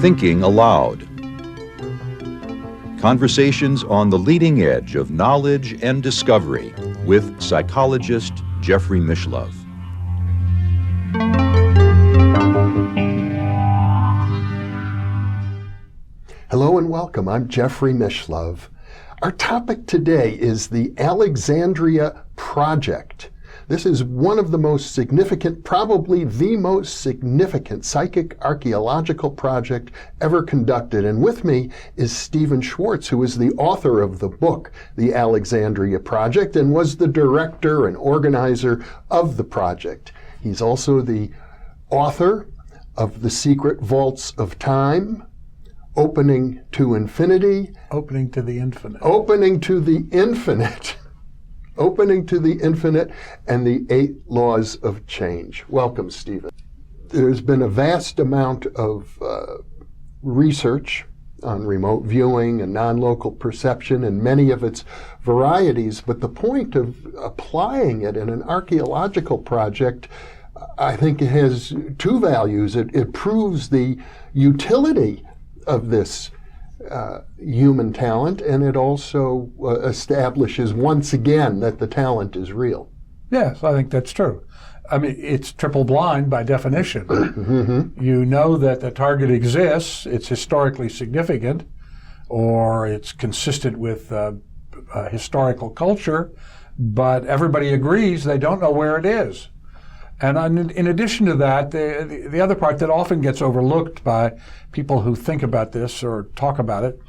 Thinking Aloud. Conversations on the leading edge of knowledge and discovery with psychologist Jeffrey Mishlove. Hello and welcome. I'm Jeffrey Mishlove. Our topic today is the Alexandria Project. This is one of the most significant, probably the most significant psychic archaeological project ever conducted. And with me is Stephan Schwartz, who is the author of the book, The Alexandria Project, and was the director and organizer of the project. He's also the author of The Secret Vaults of Time, Opening to Infinity. Opening to the Infinite. Opening to the Infinite. Opening to the Infinite and the 8 Laws of Change. Welcome, Stephan. There's been a vast amount of research on remote viewing and non-local perception and many of its varieties, but the point of applying it in an archaeological project, I think it has 2 values. It proves the utility of this human talent, and it also establishes once again that the talent is real. Yes, I think that's true. I mean, it's triple blind by definition. Mm-hmm. You know that the target exists, it's historically significant, or it's consistent with historical culture, but everybody agrees they don't know where it is. And in addition to that, the other part that often gets overlooked by people who think about this or talk about it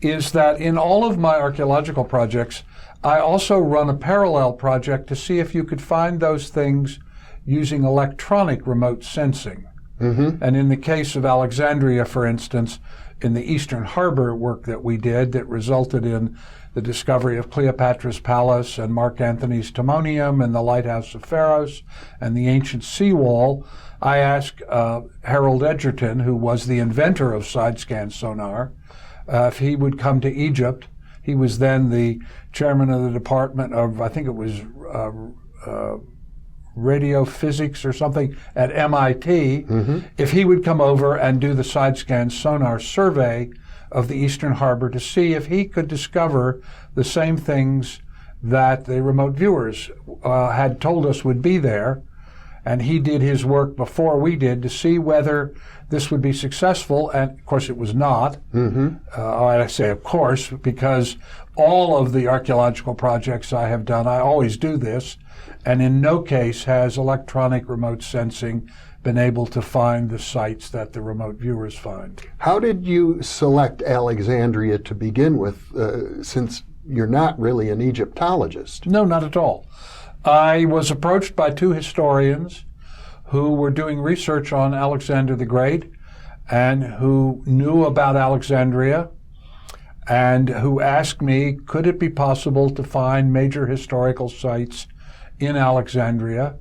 is that in all of my archaeological projects, I also run a parallel project to see if you could find those things using electronic remote sensing. Mm-hmm. And in the case of Alexandria, for instance, in the Eastern Harbor work that we did that resulted in the discovery of Cleopatra's Palace and Marc Antony's Timonium and the Lighthouse of Pharos and the ancient seawall, I asked Harold Edgerton, who was the inventor of side-scan sonar, if he would come to Egypt. He was then the chairman of the department of, I think it was radio physics or something at MIT, mm-hmm. if he would come over and do the side-scan sonar survey of the Eastern Harbor to see if he could discover the same things that the remote viewers had told us would be there. And he did his work before we did to see whether this would be successful, and of course it was not. Mm-hmm. I say of course because all of the archaeological projects I have done, I always do this, and in no case has electronic remote sensing been able to find the sites that the remote viewers find. How did you select Alexandria to begin with, since you're not really an Egyptologist? No, not at all. I was approached by 2 historians who were doing research on Alexander the Great and who knew about Alexandria and who asked me, could it be possible to find major historical sites in Alexandria?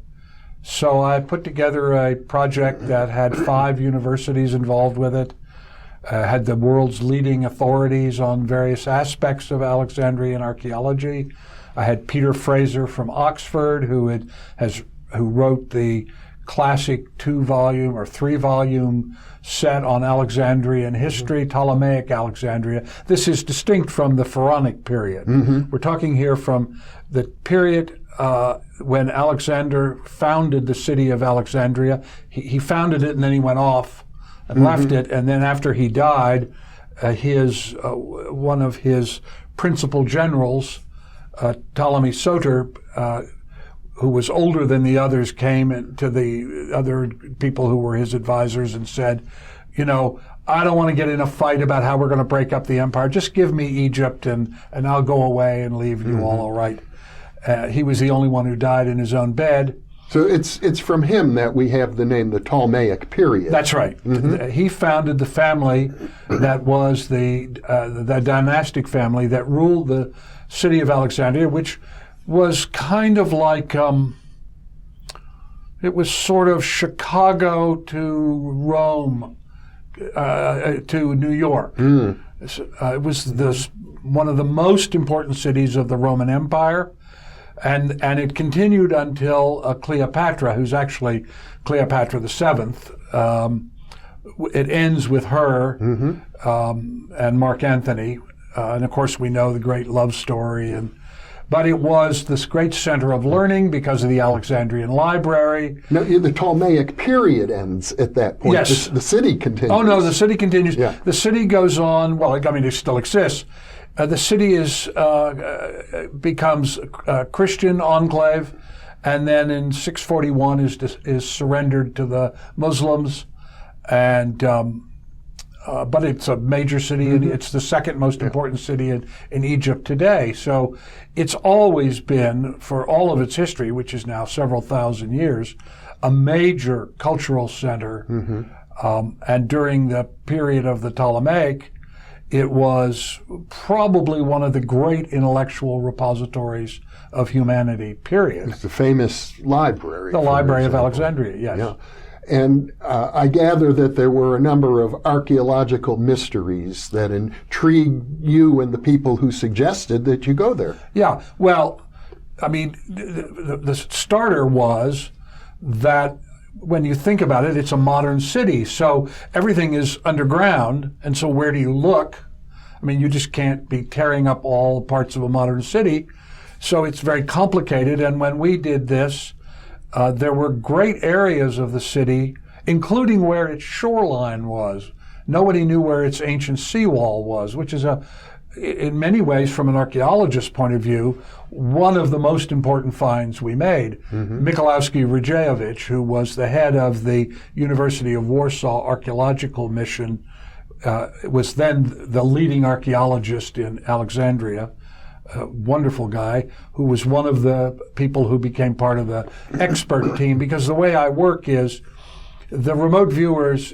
So I put together a project that had 5 universities involved with it, had the world's leading authorities on various aspects of Alexandrian archaeology. I had Peter Fraser from Oxford, who wrote the classic 2-volume or 3-volume set on Alexandrian history, Ptolemaic Alexandria. This is distinct from the Pharaonic period. Mm-hmm. We're talking here from the period when Alexander founded the city of Alexandria. He founded it and then he went off and mm-hmm. left it. And then after he died, one of his principal generals, Ptolemy Soter, who was older than the others, came to the other people who were his advisors and said, you know, I don't want to get in a fight about how we're going to break up the empire. Just give me Egypt and I'll go away and leave you mm-hmm. all right. He was the only one who died in his own bed. So it's from him that we have the name the Ptolemaic period. That's right. Mm-hmm. He founded the family that was the dynastic family that ruled the city of Alexandria, which was kind of like, it was sort of Chicago to Rome, to New York. Mm. It was one of the most important cities of the Roman Empire. And it continued until Cleopatra, who's actually Cleopatra the Seventh. It ends with her and Marc Antony. And of course, we know the great love story. But it was this great center of learning because of the Alexandrian library. No, the Ptolemaic period ends at that point. Yes. The city continues. Oh, no, the city continues. Yeah. The city goes on, well, I mean, it still exists. The city becomes a Christian enclave, and then in 641 is surrendered to the Muslims. And but it's a major city, and it's the second most important city in Egypt today. So it's always been, for all of its history, which is now several thousand years, a major cultural center. And during the period of the Ptolemaic, it was probably one of the great intellectual repositories of humanity, period. It's the famous library. The Library of Alexandria, yes. Yeah. And I gather that there were a number of archaeological mysteries that intrigue you and the people who suggested that you go there. Yeah, well, I mean, the starter was that when you think about it, it's a modern city. So everything is underground, and so where do you look? I mean, you just can't be tearing up all parts of a modern city. So it's very complicated, and when we did this, there were great areas of the city, including where its shoreline was. Nobody knew where its ancient seawall was, which is, in many ways, from an archaeologist's point of view, one of the most important finds we made. Michalowski-Radzejewicz, who was the head of the University of Warsaw Archaeological Mission, was then the leading archaeologist in Alexandria. A wonderful guy who was one of the people who became part of the expert team, because the way I work is the remote viewers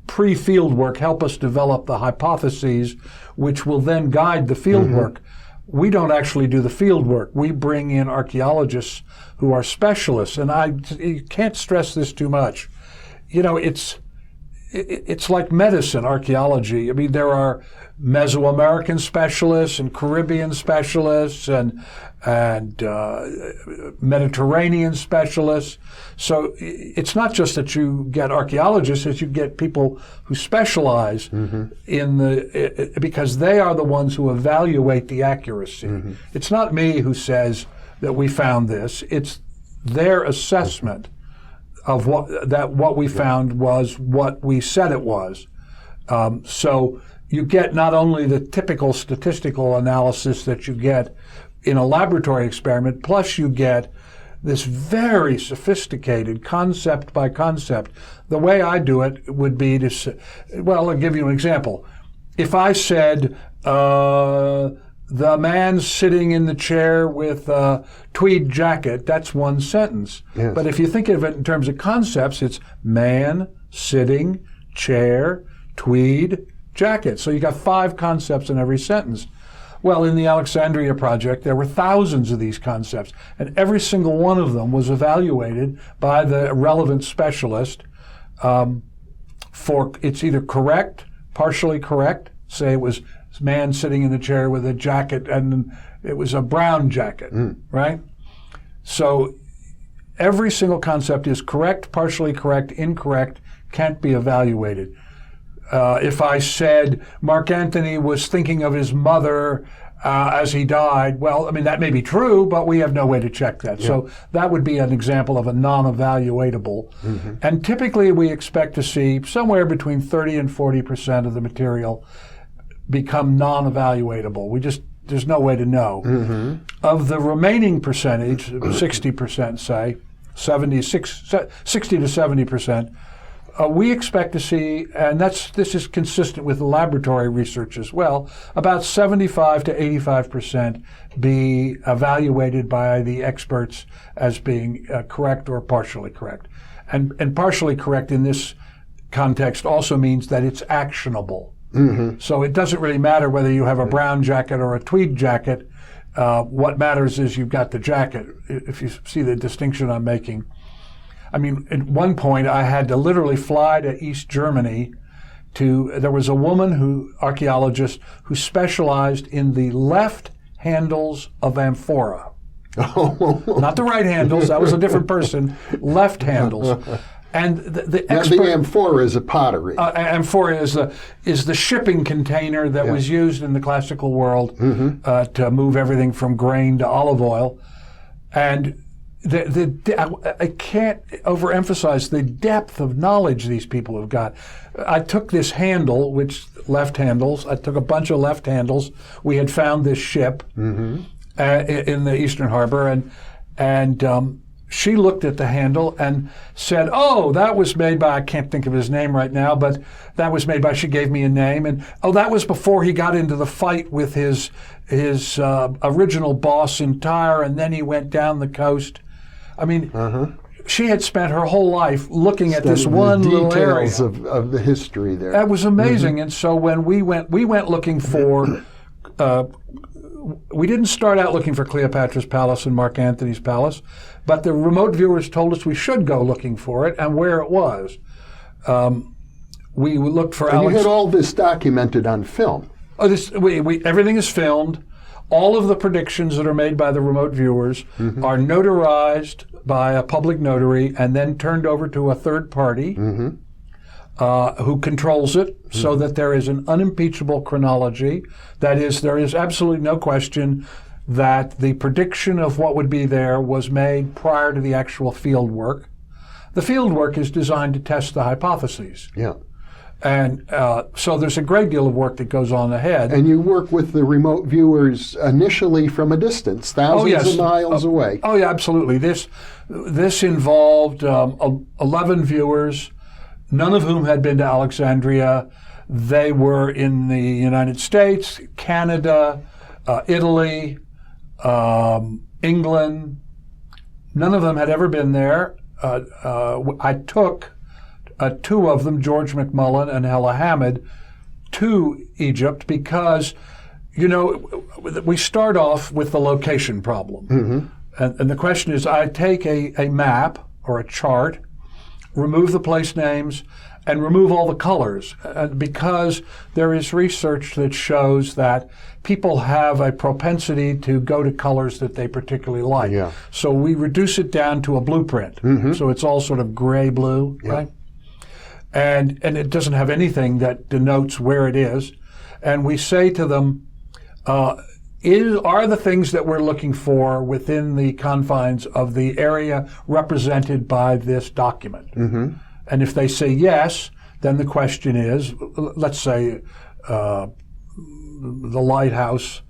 pre-field work help us develop the hypotheses which will then guide the field work. We don't actually do the field work. We bring in archaeologists who are specialists, and you can't stress this too much. You know, it's like medicine, archaeology. I mean, there are Mesoamerican specialists and Caribbean specialists and Mediterranean specialists. So it's not just that you get archaeologists, it's you get people who specialize because they are the ones who evaluate the accuracy. It's not me who says that we found this. It's their assessment of what we found was what we said it was. So you get not only the typical statistical analysis that you get in a laboratory experiment, plus you get this very sophisticated concept by concept. The way I do it would be to say, well, I'll give you an example. If I said, the man sitting in the chair with a tweed jacket, that's one sentence. Yes. But if you think of it in terms of concepts, it's man, sitting, chair, tweed, jacket. So you got 5 concepts in every sentence. Well, in the Alexandria Project, there were thousands of these concepts, and every single one of them was evaluated by the relevant specialist for it's either correct, partially correct, say it was man sitting in the chair with a jacket and it was a brown jacket, right? So every single concept is correct, partially correct, incorrect, can't be evaluated. If I said Marc Antony was thinking of his mother as he died, well, I mean, that may be true, but we have no way to check that. Yeah. So that would be an example of a non-evaluatable. And typically we expect to see somewhere between 30 and 40% of the material become non-evaluatable. There's no way to know. Of the remaining percentage, 60%, say, 60 to 70%, we expect to see, and this is consistent with the laboratory research as well, about 75 to 85% be evaluated by the experts as being correct or partially correct. And partially correct in this context also means that it's actionable. So it doesn't really matter whether you have a brown jacket or a tweed jacket. What matters is you've got the jacket, if you see the distinction I'm making. I mean, at one point I had to literally fly to East Germany there was a woman archaeologist who specialized in the left handles of amphora. Not the right handles, that was a different person, left handles. And the amphora is a pottery. Amphora is the shipping container that was used in the classical world to move everything from grain to olive oil. And I can't overemphasize the depth of knowledge these people have got. I took this handle, which left handles. I took a bunch of left handles. We had found this ship in the Eastern Harbor, and she looked at the handle and said, "Oh, that was made by," I can't think of his name right now, but that was made by, she gave me a name, and that was before he got into the fight with his original boss in Tyre, and then he went down the coast. I mean, she had spent her whole life looking at this one little area. Details of the history there. That was amazing. And so when we went looking for, we didn't start out looking for Cleopatra's palace and Mark Antony's palace, but the remote viewers told us we should go looking for it and where it was. We looked for You had all this documented on film. Everything is filmed. All of the predictions that are made by the remote viewers are notarized by a public notary and then turned over to a third party who controls it so that there is an unimpeachable chronology. That is, there is absolutely no question that the prediction of what would be there was made prior to the actual field work. The field work is designed to test the hypotheses. Yeah. And so there's a great deal of work that goes on ahead. And you work with the remote viewers initially from a distance, thousands of miles away. Oh, yeah, absolutely. This involved 11 viewers, none of whom had been to Alexandria. They were in the United States, Canada, Italy, England. None of them had ever been there. I took two of them, George McMullen and Hella Hamid, to Egypt because, we start off with the location problem. And the question is, I take a map or a chart, remove the place names, and remove all the colors, because there is research that shows that people have a propensity to go to colors that they particularly like. Yeah. So we reduce it down to a blueprint. So it's all sort of gray-blue, right? And it doesn't have anything that denotes where it is. And we say to them, are the things that we're looking for within the confines of the area represented by this document? And if they say yes, then the question is, let's say the lighthouse,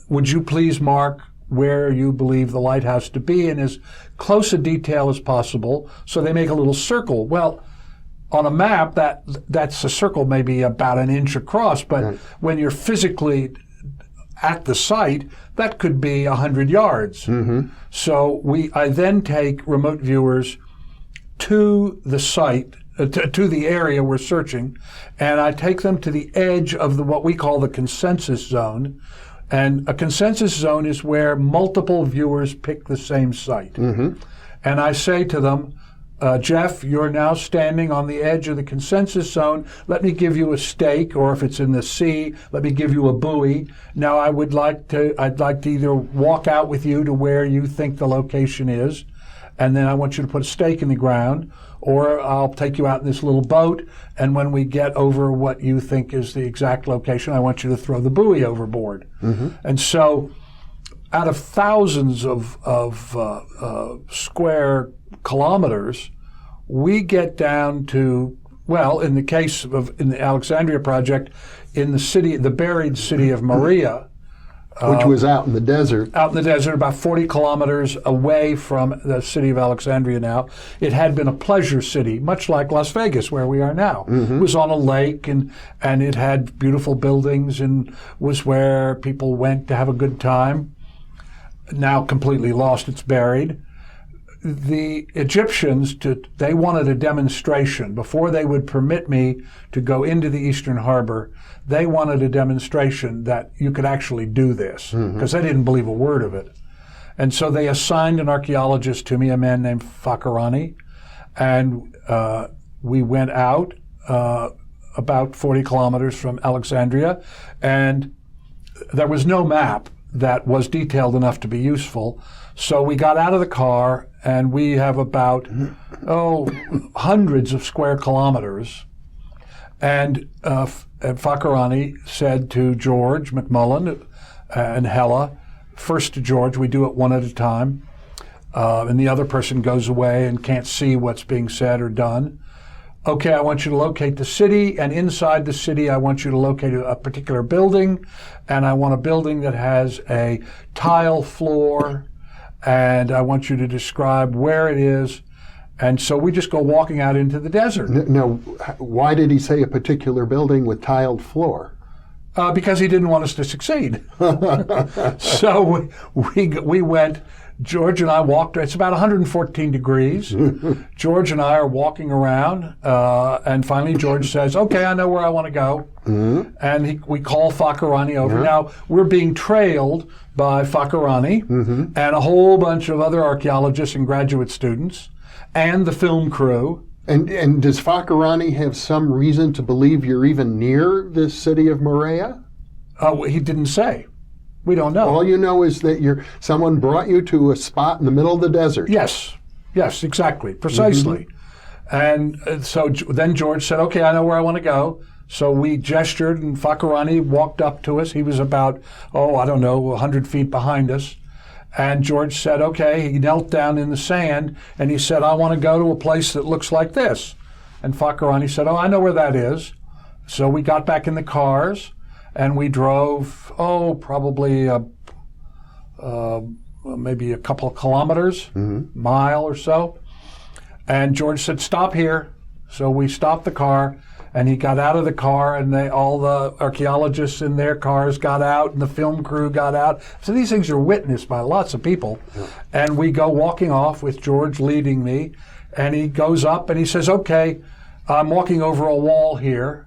would you please mark where you believe the lighthouse to be in as close a detail as possible? So they make a little circle. Well, on a map, that's a circle maybe about an inch across, but when you're physically at the site, that could be 100 yards. So I then take remote viewers to the site, to the area we're searching, and I take them to the edge of what we call the consensus zone. And a consensus zone is where multiple viewers pick the same site. And I say to them, Jeff, you're now standing on the edge of the consensus zone. Let me give you a stake, or if it's in the sea, let me give you a buoy. Now I'd like to either walk out with you to where you think the location is, and then I want you to put a stake in the ground, or I'll take you out in this little boat, and when we get over what you think is the exact location, I want you to throw the buoy overboard. And so out of thousands of square kilometers, we get down to, well, in the case of in the Alexandria Project, in the buried city of Maria, which was out in the desert. Out in the desert, about 40 kilometers away from the city of Alexandria now. It had been a pleasure city, much like Las Vegas, where we are now. It was on a lake, and it had beautiful buildings and was where people went to have a good time. Now completely lost, it's buried. The Egyptians, they wanted a demonstration. Before they would permit me to go into the Eastern Harbor, they wanted a demonstration that you could actually do this, because they didn't believe a word of it. And so they assigned an archaeologist to me, a man named Fakirani, and we went out about 40 kilometers from Alexandria, and there was no map. that was detailed enough to be useful. So we got out of the car, and we have about, hundreds of square kilometers. And Fakhrani said to George McMullen and Hella, first to George, we do it one at a time, and the other person goes away and can't see what's being said or done. Okay, I want you to locate the city, and inside the city I want you to locate a particular building, and I want a building that has a tile floor, and I want you to describe where it is. And so we just go walking out into the desert. Now, why did he say a particular building with tiled floor? Because he didn't want us to succeed. So we went, George and I walked, it's about 114 degrees. George and I are walking around, and finally George says, okay, I know where I want to go. Mm-hmm. And we call Fakhrani over. Mm-hmm. Now, we're being trailed by Fakhrani and a whole bunch of other archaeologists and graduate students and the film crew. And does Fakhrani have some reason to believe you're even near the city of Morea? He didn't say. We don't know. All you know is that someone brought you to a spot in the middle of the desert. Yes, exactly, precisely. Mm-hmm. And so then George said, okay, I know where I want to go. So we gestured, and Fakhrani walked up to us. He was about, 100 feet behind us. And George said, okay, he knelt down in the sand, and he said, I want to go to a place that looks like this. And Fakhrani said, I know where that is. So we got back in the cars, and we drove, probably maybe a couple of kilometers, mile or so. And George said, stop here. So we stopped the car, and he got out of the car, and all the archaeologists in their cars got out, and the film crew got out. So these things are witnessed by lots of people. Yeah. And we go walking off with George leading me, and he goes up and he says, okay, I'm walking over a wall here.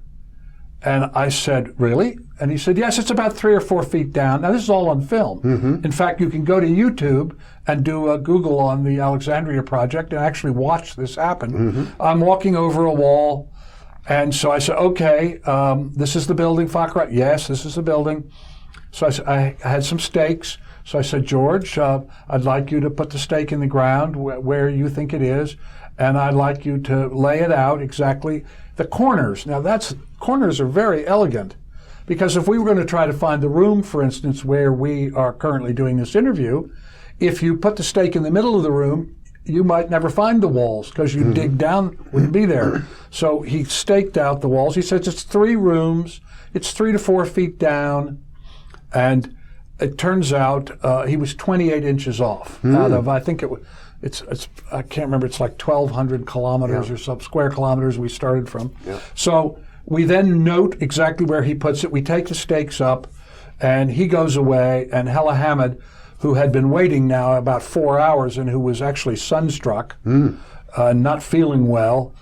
And I said, really? And he said, yes, it's about 3 or 4 feet down. Now, this is all on film. Mm-hmm. In fact, you can go to YouTube and do a Google on the Alexandria Project and actually watch this happen. Mm-hmm. I'm walking over a wall. And so I said, okay, this is the building, Fakhrani. Yes, this is the building. So I had some stakes. So I said, George, I'd like you to put the stake in the ground where you think it is, and I'd like you to lay it out exactly the corners. Now, corners are very elegant, because if we were going to try to find the room, for instance, where we are currently doing this interview, if you put the stake in the middle of the room, you might never find the walls, because you dig down, wouldn't be there. So he staked out the walls. He says it's 3 rooms, it's 3 to 4 feet down, and it turns out he was 28 inches off out of, I think it's I can't remember, it's like 1,200 kilometers or so, square kilometers we started from. Yeah. So we then note exactly where he puts it. We take the stakes up, and he goes away, and Hella Hamid, who had been waiting now about 4 hours and who was actually sunstruck, not feeling well,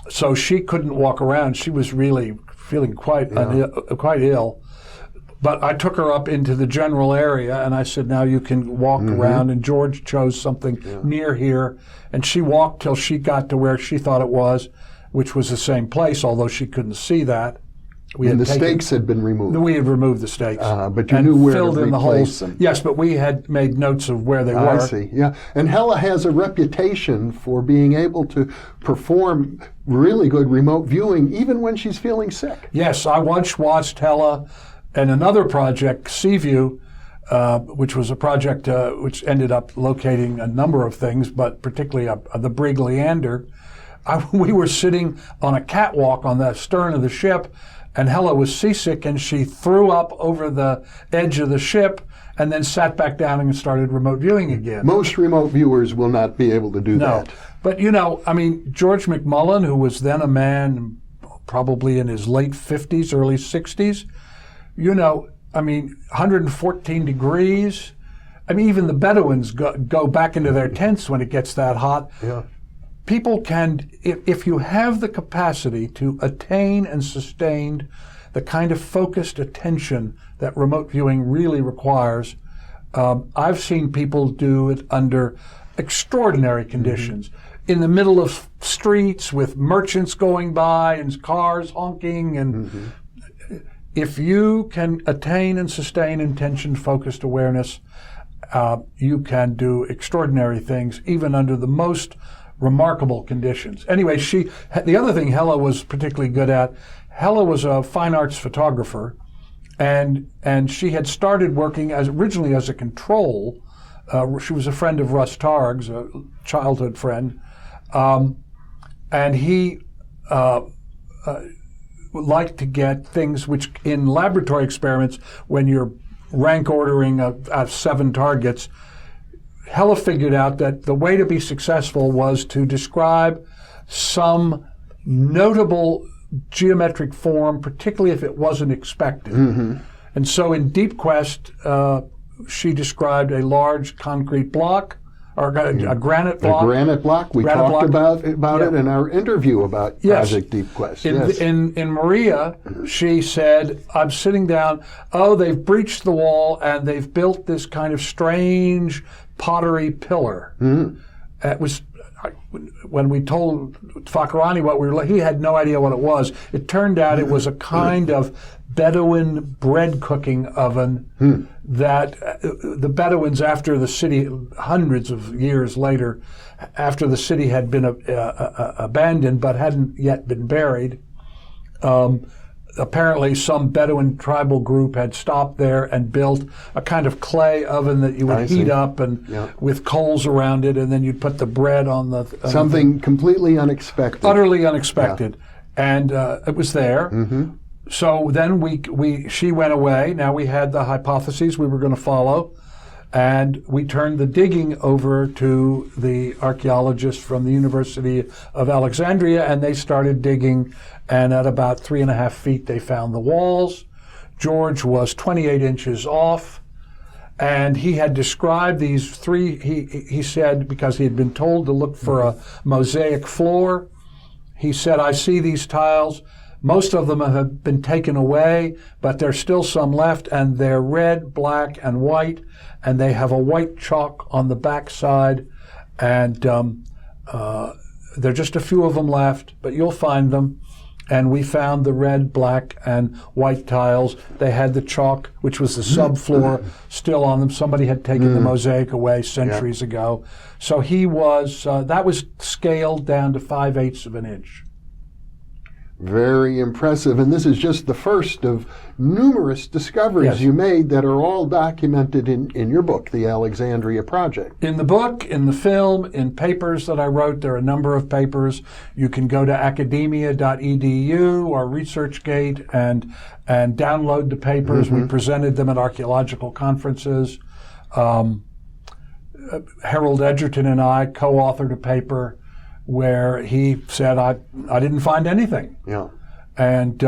so she couldn't walk around. She was really feeling quite ill. But I took her up into the general area, and I said, now you can walk around, and George chose something near here, and she walked till she got to where she thought it was, which was the same place, although she couldn't see that. And the stakes had been removed. We had removed the stakes. But you knew where to replace them. Yes, but we had made notes of where they were. I see, yeah. And Hella has a reputation for being able to perform really good remote viewing even when she's feeling sick. Yes, I once watched Hella and another project, Seaview, which was a project which ended up locating a number of things, but particularly the brig Leander. We were sitting on a catwalk on the stern of the ship, and Hella was seasick, and she threw up over the edge of the ship and then sat back down and started remote viewing again. Most remote viewers will not be able to do that. But, George McMullen, who was then a man probably in his late 50s, early 60s, 114 degrees. Even the Bedouins go back into their tents when it gets that hot. Yeah. People can, if you have the capacity to attain and sustain the kind of focused attention that remote viewing really requires, I've seen people do it under extraordinary conditions. In the middle of streets with merchants going by and cars honking, and if you can attain and sustain intention-focused awareness, you can do extraordinary things, even under the most remarkable conditions. Anyway, the other thing Hella was particularly good at, Hella was a fine arts photographer, and she had started working originally as a control. She was a friend of Russ Targ's, a childhood friend, and he liked to get things which, in laboratory experiments, when you're rank ordering of 7 targets, Hella figured out that the way to be successful was to describe some notable geometric form, particularly if it wasn't expected. Mm-hmm. And so in Deep Quest, she described a large concrete block, or a granite block. A granite block. We talked about it in our interview about Project Deep Quest. In Maria, she said, I'm sitting down, they've breached the wall and they've built this kind of strange pottery pillar. Mm-hmm. It was, when we told Fakhrani he had no idea what it was. It turned out it was a kind of Bedouin bread cooking oven that the Bedouins, after the city, hundreds of years later, after the city had been abandoned but hadn't yet been buried, apparently some Bedouin tribal group had stopped there and built a kind of clay oven that you would heat up and with coals around it, and then you'd put the bread on the... Something completely unexpected. Utterly unexpected. Yeah. And it was there. Mm-hmm. So then she went away. Now we had the hypotheses we were going to follow, and we turned the digging over to the archaeologists from the University of Alexandria, and they started digging, and at about 3.5 feet they found the walls. George was 28 inches off, and he had described these 3, he said, because he had been told to look for a mosaic floor, he said, I see these tiles. Most of them have been taken away, but there's still some left, and they're red, black, and white, and they have a white chalk on the back side, and there are just a few of them left, but you'll find them. And we found the red, black, and white tiles. They had the chalk, which was the subfloor, still on them. Somebody had taken the mosaic away centuries ago. So he was, that was scaled down to 5/8 of an inch. Very impressive. And this is just the first of numerous discoveries you made that are all documented in your book, The Alexandria Project. In the book, in the film, in papers that I wrote, there are a number of papers. You can go to academia.edu or ResearchGate and download the papers. Mm-hmm. We presented them at archaeological conferences. Harold Edgerton and I co-authored a paper where he said, I didn't find anything. Yeah. And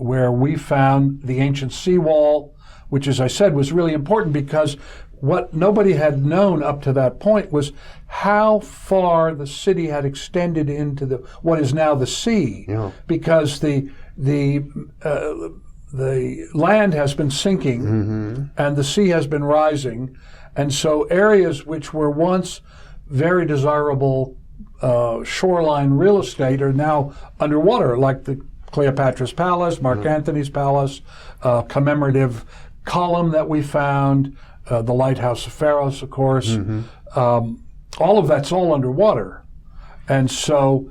where we found the ancient seawall, which, as I said, was really important because what nobody had known up to that point was how far the city had extended into what is now the sea. Yeah. Because the land has been sinking and the sea has been rising. And so areas which were once very desirable shoreline real estate are now underwater, like the Cleopatra's Palace, Marc Antony's Palace, commemorative column that we found, the Lighthouse of Pharos, of course. All of that's all underwater. And so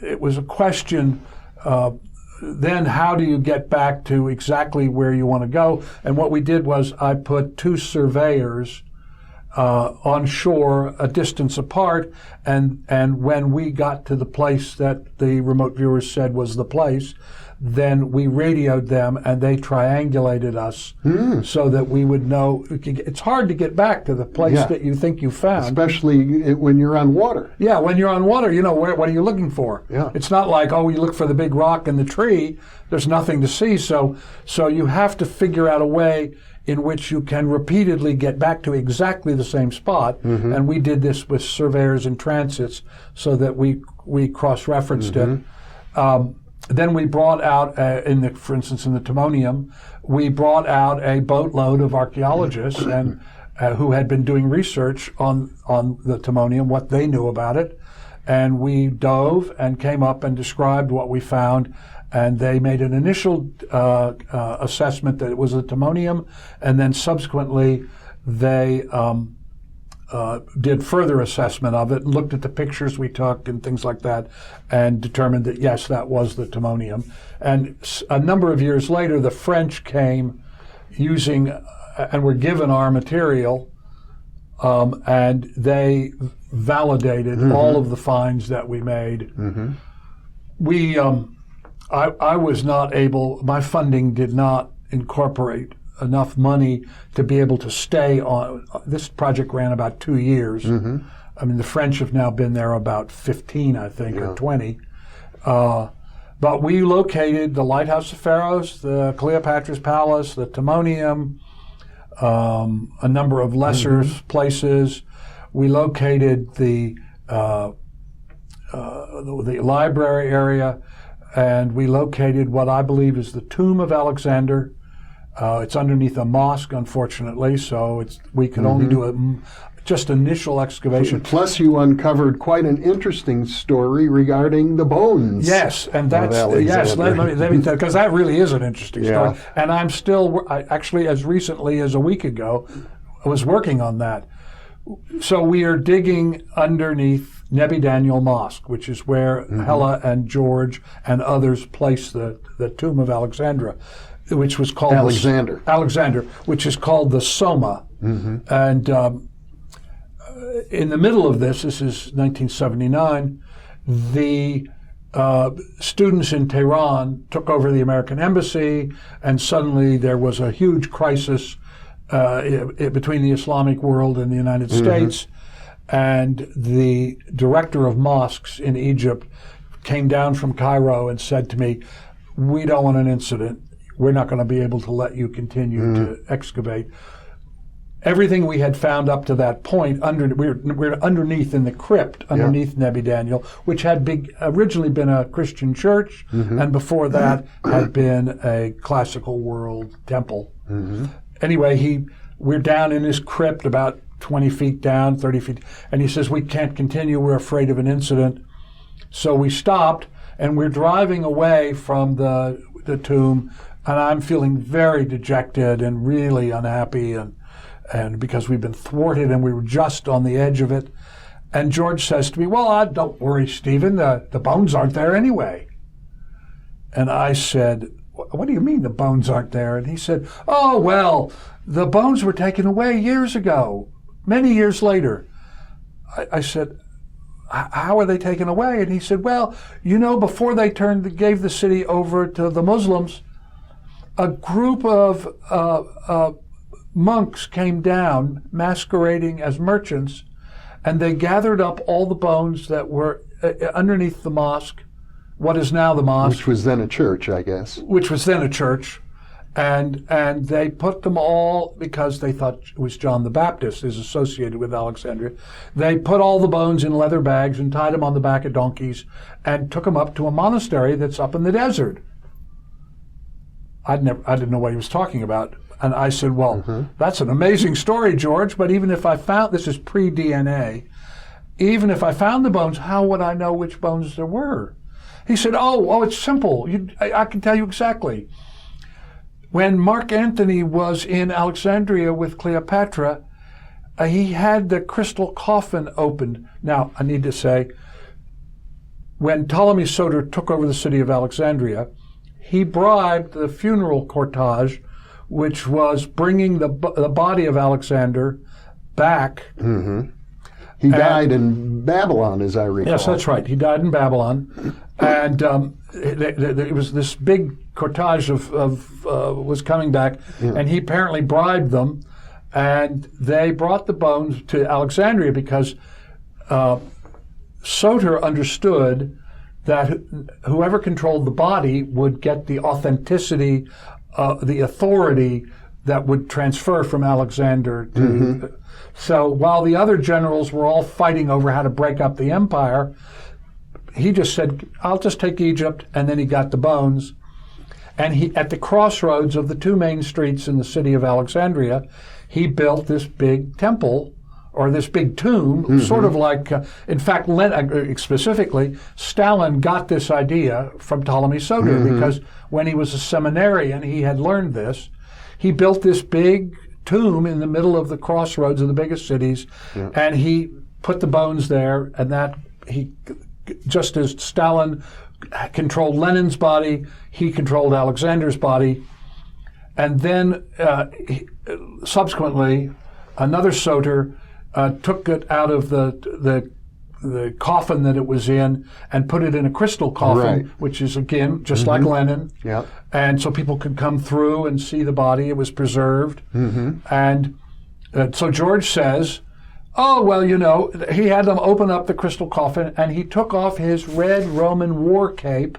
it was a question, then how do you get back to exactly where you want to go? And what we did was I put 2 surveyors on shore a distance apart, and when we got to the place that the remote viewers said was the place, then we radioed them and they triangulated us so that we would know. It's hard to get back to the place that you think you found. Especially when you're on water. Yeah, when you're on water, you know, what are you looking for? Yeah. It's not like, you look for the big rock and the tree. There's nothing to see. So you have to figure out a way in which you can repeatedly get back to exactly the same spot. And we did this with surveyors and transits so that we cross-referenced it. Then we brought out, for instance, in the Timonium, we brought out a boatload of archaeologists and who had been doing research on the Timonium, what they knew about it, and we dove and came up and described what we found. and they made an initial assessment that it was a Timonium, and then subsequently they did further assessment of it and looked at the pictures we took and things like that and determined that, yes, that was the Timonium. And a number of years later, the French came using and were given our material, and they validated all of the finds that we made. I was not able, my funding did not incorporate enough money to be able to stay on. This project ran about 2 years. I mean, the French have now been there about 15, I think, or 20. But we located the Lighthouse of Pharos, the Cleopatra's Palace, the Timonium, a number of lesser places. We located the library area, and we located what I believe is the tomb of Alexander. It's underneath a mosque, unfortunately, so we could only do just initial excavation. Plus, you uncovered quite an interesting story regarding the bones. Yes, and that's let me because that really is an interesting story. And I'm still actually, as recently as a week ago, I was working on that. So we are digging underneath Nebi Daniel Mosque, which is where Hella and George and others placed the tomb of Alexandra, which was called Alexander, which is called the Soma. And in the middle of this is 1979, the students in Tehran took over the American embassy, and suddenly there was a huge crisis between the Islamic world and the United States. And the director of mosques in Egypt came down from Cairo and said to me, "We don't want an incident. We're not going to be able to let you continue to excavate." Everything we had found up to that point, we're underneath in the crypt, underneath Nebi Daniel, which had originally been a Christian church, and before that had been a classical world temple. Anyway, we're down in his crypt about 20 feet down, 30 feet, and he says, "We can't continue, we're afraid of an incident." So we stopped, and we're driving away from the tomb, and I'm feeling very dejected and really unhappy, and because we've been thwarted and we were just on the edge of it. And George says to me, "Well, don't worry, Stephen, the bones aren't there anyway." And I said, "What do you mean the bones aren't there?" And he said, "Oh, well, the bones were taken away years ago, many years later." I said, "How are they taken away?" And he said, "Well, before they gave the city over to the Muslims, a group of monks came down masquerading as merchants, and they gathered up all the bones that were underneath the mosque, what is now the mosque. Which was then a church, I guess. Which was then a church. And they put them all, because they thought it was John the Baptist is associated with Alexandria. They put all the bones in leather bags and tied them on the back of donkeys and took them up to a monastery that's up in the desert. I didn't know what he was talking about. And I said, "Well, that's an amazing story, George, but even if I found, this is pre-DNA, even if I found the bones, how would I know which bones there were?" He said, oh, it's simple. I can tell you exactly. When Marc Antony was in Alexandria with Cleopatra, he had the crystal coffin opened. Now, I need to say, when Ptolemy Soter took over the city of Alexandria, he bribed the funeral cortege, which was bringing the body of Alexander back. He died in Babylon, as I recall. Yes, that's right. He died in Babylon. And it was this big cortege was coming back, and he apparently bribed them, and they brought the bones to Alexandria because Soter understood that whoever controlled the body would get the authenticity, the authority that would transfer from Alexander to... So while the other generals were all fighting over how to break up the empire, he just said, "I'll just take Egypt," and then he got the bones. And he, at the crossroads of the two main streets in the city of Alexandria, he built this big temple or this big tomb, sort of like, in fact, specifically, Stalin got this idea from Ptolemy Soter, because when he was a seminarian, he had learned this. He built this big tomb in the middle of the crossroads of the biggest cities, and he put the bones there, and just as Stalin controlled Lenin's body, he controlled Alexander's body. And then subsequently, another Soter took it out of the coffin that it was in and put it in a crystal coffin, which is, again, just like Lenin. And so people could come through and see the body. It was preserved. And so George says, oh, well, he had them open up the crystal coffin, and he took off his red Roman war cape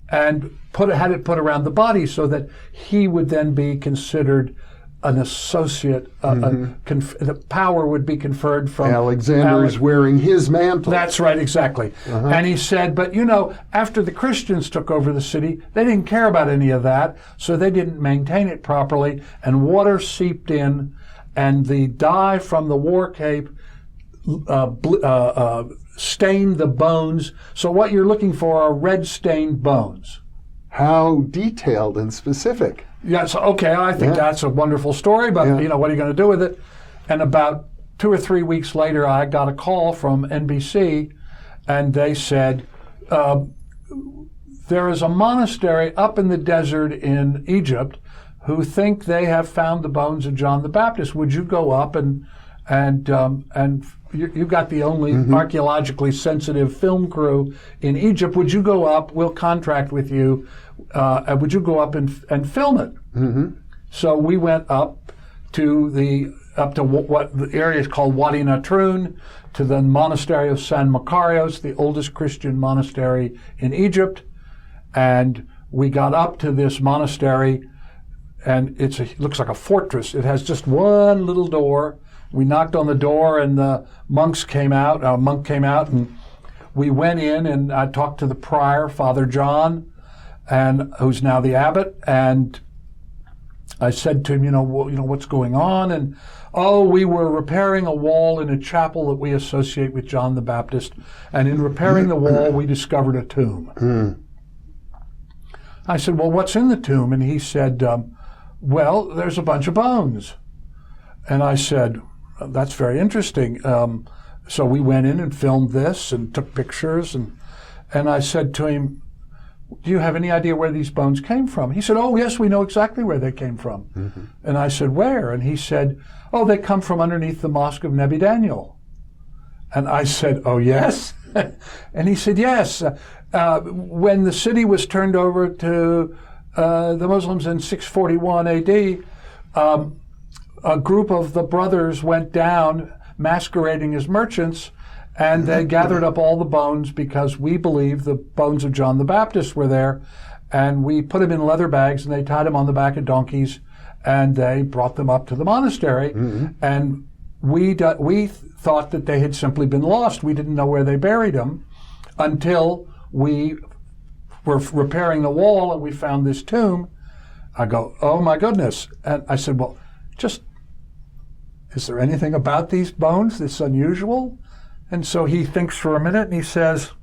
and had it put around the body so that he would then be considered an associate. The power would be conferred from Alexander's wearing his mantle. That's right, exactly. And he said, but after the Christians took over the city, they didn't care about any of that, so they didn't maintain it properly, and water seeped in, and the dye from the war cape stained the bones. So what you're looking for are red-stained bones. How detailed and specific. Yes, okay, I think that's a wonderful story, but what are you going to do with it? And about 2 or 3 weeks later, I got a call from NBC, and they said, there is a monastery up in the desert in Egypt who think they have found the bones of John the Baptist. Would you go up and you've got the only archaeologically sensitive film crew in Egypt. Would you go up? We'll contract with you. Would you go up and film it? So we went up to what the area is called Wadi Natrun, to the monastery of San Makarios, the oldest Christian monastery in Egypt. And we got up to this monastery, and it looks like a fortress. It has just one little door. We knocked on the door, and the monk came out, and we went in, and I talked to the prior, Father John, and who's now the abbot, and I said to him, what's going on? And, we were repairing a wall in a chapel that we associate with John the Baptist, and in repairing the wall, we discovered a tomb. I said, well, what's in the tomb? And he said, well, there's a bunch of bones. And I said, that's very interesting. So we went in and filmed this and took pictures. And I said to him, do you have any idea where these bones came from? He said, oh, yes, we know exactly where they came from. And I said, where? And he said, oh, they come from underneath the Mosque of Nebi Daniel. And I said, oh, yes? And he said, yes. When the city was turned over to the Muslims in 641 AD, a group of the brothers went down masquerading as merchants, and they gathered up all the bones because we believe the bones of John the Baptist were there, and we put them in leather bags, and they tied them on the back of donkeys, and they brought them up to the monastery. And we thought that they had simply been lost. We didn't know where they buried them until we were repairing the wall, and we found this tomb. I go, oh my goodness. And I said, well, is there anything about these bones that's unusual? And so he thinks for a minute, and he says,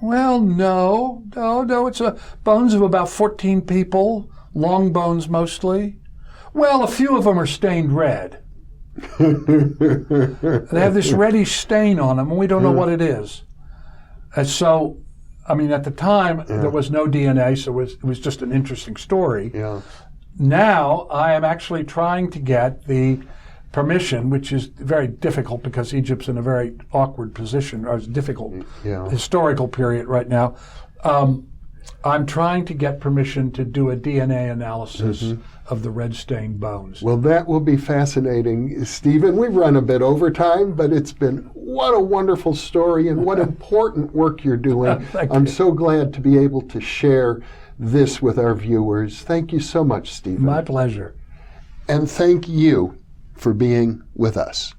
well, no, it's bones of about 14 people, long bones mostly. Well, a few of them are stained red. They have this reddish stain on them, and we don't know what it is. And so, at the time, there was no DNA, so it was just an interesting story. Now, I am actually trying to get the permission, which is very difficult because Egypt's in a very awkward position, or it's a difficult historical period right now. I'm trying to get permission to do a DNA analysis of the red-stained bones. Well, that will be fascinating, Stephen. We've run a bit over time, but it's been what a wonderful story and what important work you're doing. I'm so glad to be able to share this with our viewers. Thank you so much, Stephen. My pleasure. And thank you for being with us.